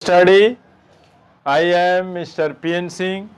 study. I am Mr. P.N. Singh.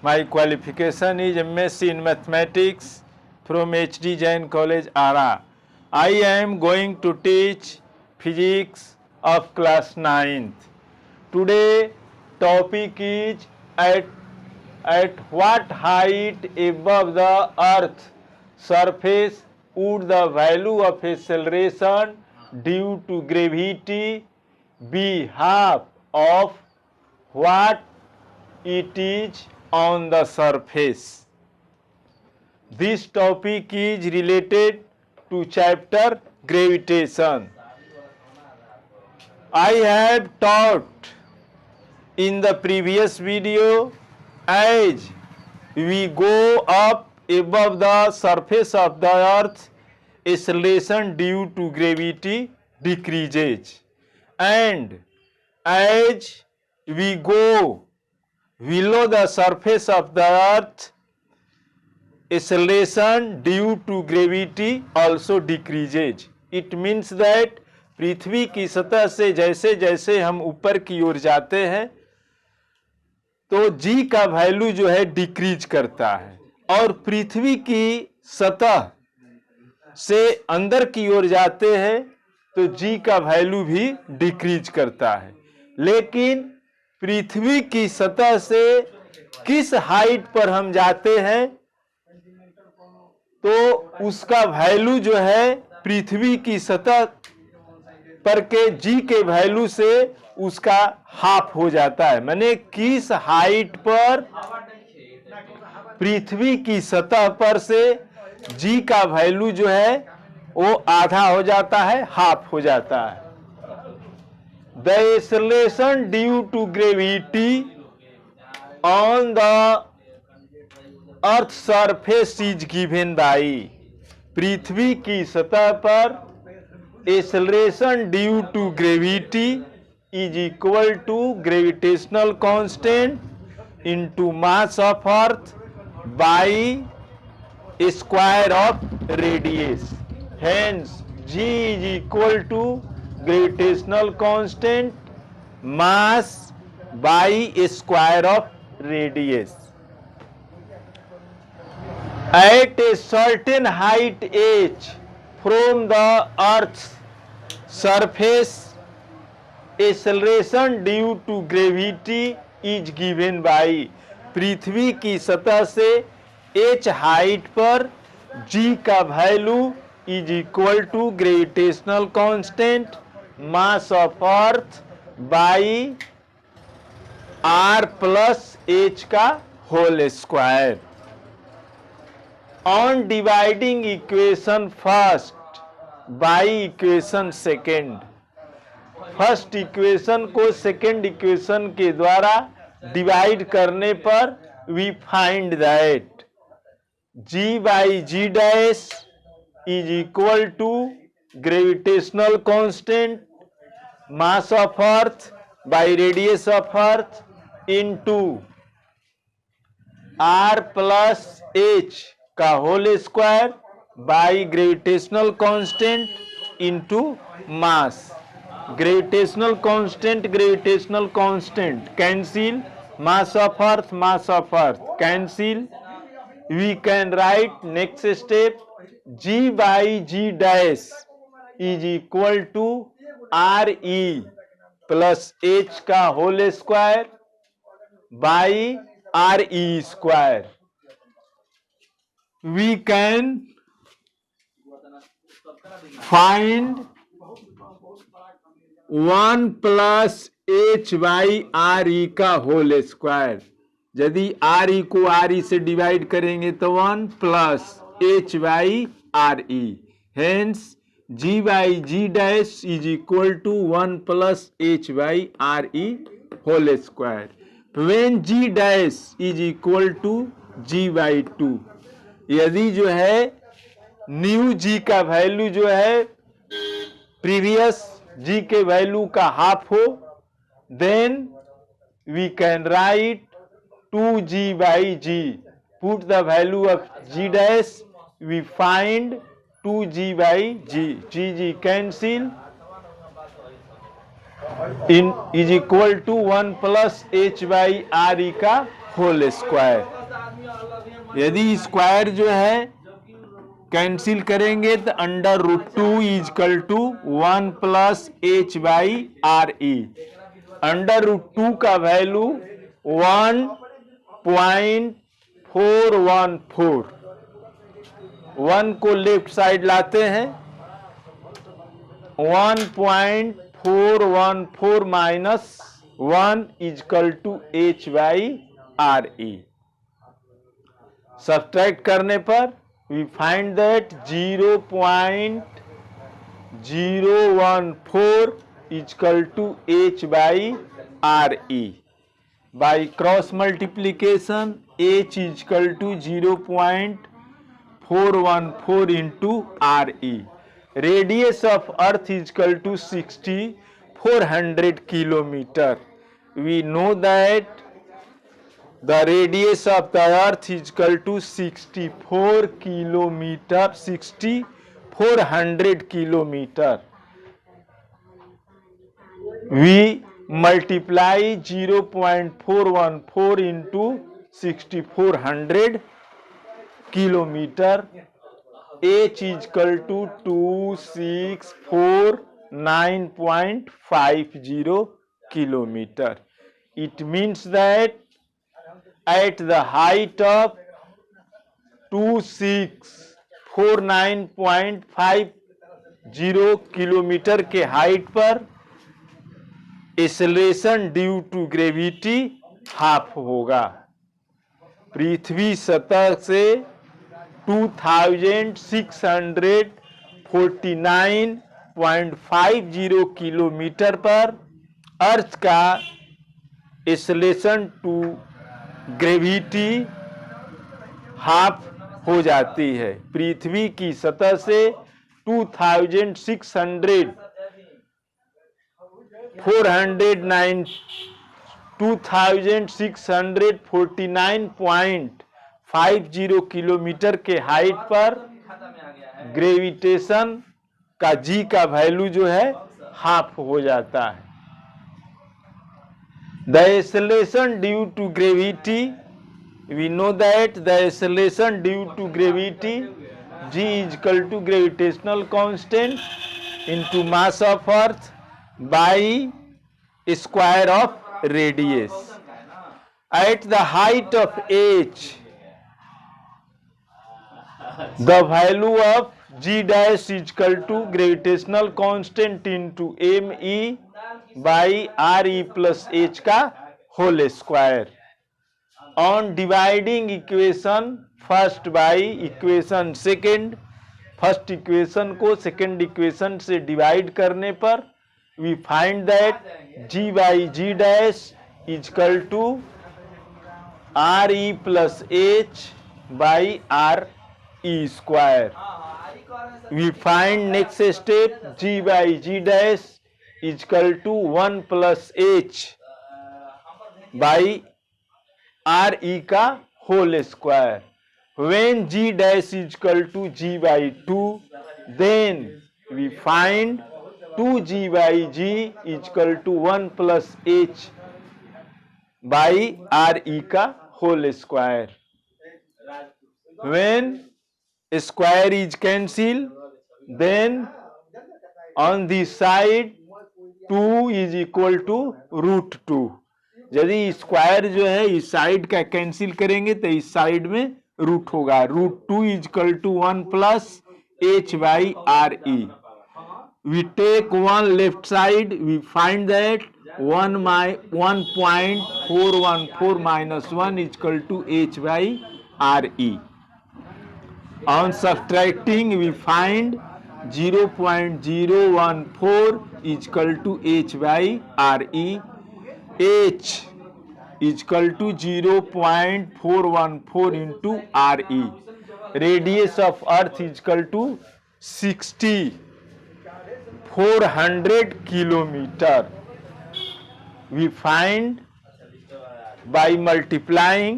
My qualification is MSc in Mathematics from HD Jain College, Ara. I am going to teach physics of class 9th. Today topic is at what height above the earth surface would the value of acceleration due to gravity be half of what it is on the surface. This topic is related to chapter gravitation. I have taught in the previous video, as we go up above the surface of the earth, acceleration due to gravity decreases, and as we go below the surface of the earth, acceleration due to gravity also decreases. It means that पृथ्वी की सतह से जैसे जैसे हम ऊपर की ओर जाते हैं तो g का वैल्यू जो है डिक्रीज करता है, और पृथ्वी की सतह से अंदर की ओर जाते हैं तो g का वैल्यू भी डिक्रीज करता है। लेकिन पृथ्वी की सतह से किस हाइट पर हम जाते हैं तो उसका वैल्यू जो है पृथ्वी की सतह पर के g के वैल्यू से उसका हाफ हो जाता है। माने किस हाइट पर पृथ्वी की सतह पर से g का वैल्यू जो है वो आधा हो जाता है, हाफ हो जाता है। The acceleration due to gravity on the earth surface is given by, पृथ्वी की सतह पर acceleration due to gravity is equal to gravitational constant into mass of earth by square of radius. Hence g is equal to gravitational constant mass by square of radius. At a certain height h from the earth's surface, acceleration due to gravity is given by, पृथ्वी की सतह से h height पर g का value is equal to gravitational constant mass of earth by r plus h का whole square. On dividing equation first by equation second, first equation को second equation के द्वारा divide करने पर we find that g by g dash is equal to gravitational constant mass of earth by radius of earth into r plus h का whole square by gravitational constant into mass. Gravitational constant cancel, mass of earth cancel. We can write next step g by g dash is equal to re plus h का whole square by re square. We can find 1 plus h by re का whole square. यदि re को re से divide करेंगे तो 1 plus h by re, hence g by g dash is equal to 1 plus h by re whole square. When g dash is equal to g by 2, यदि जो है new g का value जो है previous g के value का half हो, then we can write 2g by g. Put the value of g dash, we find 2g by g. g cancel, इन is equal to 1 plus H by R E का whole square. यदि square जो है cancel करेंगे तो under root 2 is equal to 1 plus H by are e. Under root 2 का value 1.414। 1 को left side लाते हैं, 1.414 minus 1 is equal to h by are e. Subtract करने पर we find that 0.014 is equal to h by re. By cross multiplication, h is equal to 0.414 into re. Radius of earth is equal to 6,400 kilometer. We know that the radius of the earth is equal to 64 kilometer, 6,400 kilometer. We multiply 0.414 into 6,400 kilometer. H is equal to 2649.50 kilometer. It means that at the height of 2649.50 kilometre के height पर acceleration due to gravity half होगा। पृथ्वी सतह से 2649.50 kilometre पर अर्थ का acceleration to gravity half हो जाती है। पृथ्वी की सतह से 2649.50 किलोमीटर के हाइट पर ग्रेविटेशन का जी का वैल्यू जो है हाफ हो जाता है। The acceleration due to gravity, we know that the acceleration due to gravity g is equal to gravitational constant into mass of earth by square of radius. At the height of h, the value of g dash is equal to gravitational constant into me by re plus h का whole square. On dividing equation first by equation second, first equation को second equation से divide करने पर we find that g by G dash equal to R E plus H by are E square. We find next step g by G dash equal to 1 plus H by R E का whole square. When g dash is equal to g by 2, then we find 2g by g is equal to 1 plus h by re का whole square. When square is cancelled, then on this side 2 is equal to root 2। यदि square जो है इस side का cancel करेंगे तो इस side में रूट होगा। Root 2 is equal to 1 plus H by are e. We take 1 left side, we find that 1.414 minus 1 is equal to h by are e. On subtracting we find 0.014 is equal to h by are e. h is equal to 0.414 into re. Radius of earth is equal to 6,400 kilometer. We find by multiplying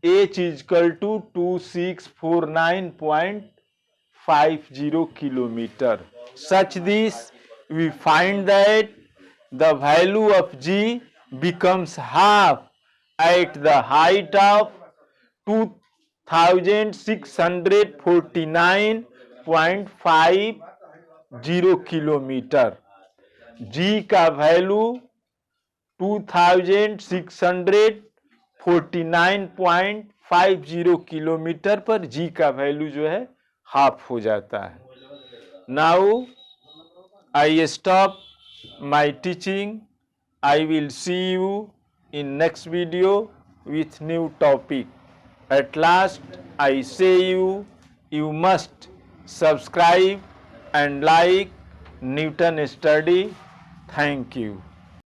h is equal to 2649.50 kilometer. Such this we find that the value of G becomes half at the height of 2649.50 kilometre. G का value 2649.50 kilometre पर G का value जो है half हो जाता है। Now I stop my teaching. I will see you in next video with new topic. At last, I say you must subscribe and like Newton Study. Thank you.